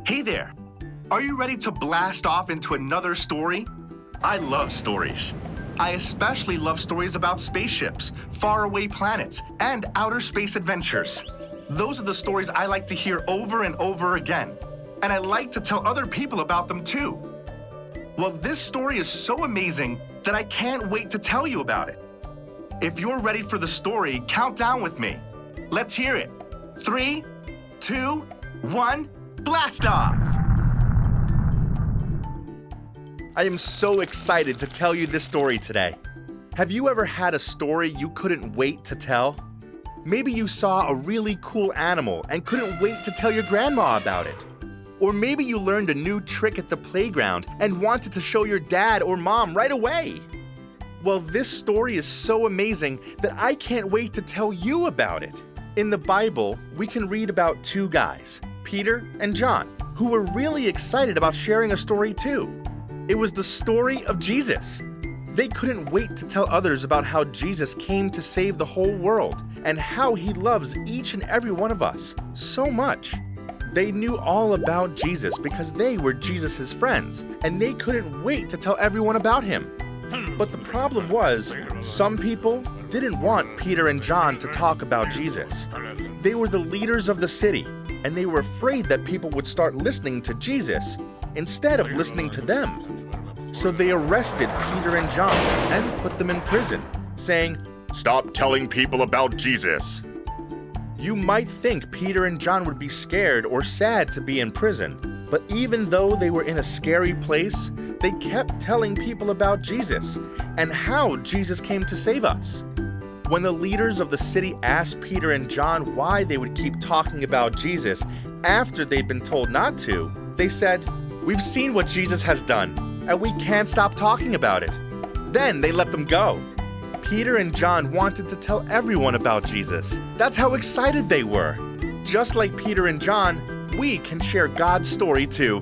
Hey there! Are you ready to blast off into another story? I love stories. I especially love stories about spaceships, faraway planets, and outer space adventures. Those are the stories I like to hear over and over again, and I like to tell other people about them too. Well, this story is so amazing that I can't wait to tell you about it. If you're ready for the story, count down with me. Let's hear it. 3, 2, 1, blast off! I am so excited to tell you this story today. Have you ever had a story you couldn't wait to tell? Maybe you saw a really cool animal and couldn't wait to tell your grandma about it. Or maybe you learned a new trick at the playground and wanted to show your dad or mom right away. Well, this story is so amazing that I can't wait to tell you about it. In the Bible, we can read about two guys, Peter and John, who were really excited about sharing a story too. It was the story of Jesus. They couldn't wait to tell others about how Jesus came to save the whole world and how he loves each and every one of us so much. They knew all about Jesus because they were Jesus' friends, and they couldn't wait to tell everyone about him. But the problem was, some people didn't want Peter and John to talk about Jesus. They were the leaders of the city, and they were afraid that people would start listening to Jesus instead of listening to them. So they arrested Peter and John and put them in prison, saying, "Stop telling people about Jesus." You might think Peter and John would be scared or sad to be in prison, but even though they were in a scary place, they kept telling people about Jesus and how Jesus came to save us. When the leaders of the city asked Peter and John why they would keep talking about Jesus after they'd been told not to, they said, "We've seen what Jesus has done, and we can't stop talking about it." Then they let them go. Peter and John wanted to tell everyone about Jesus. That's how excited they were. Just like Peter and John, we can share God's story too.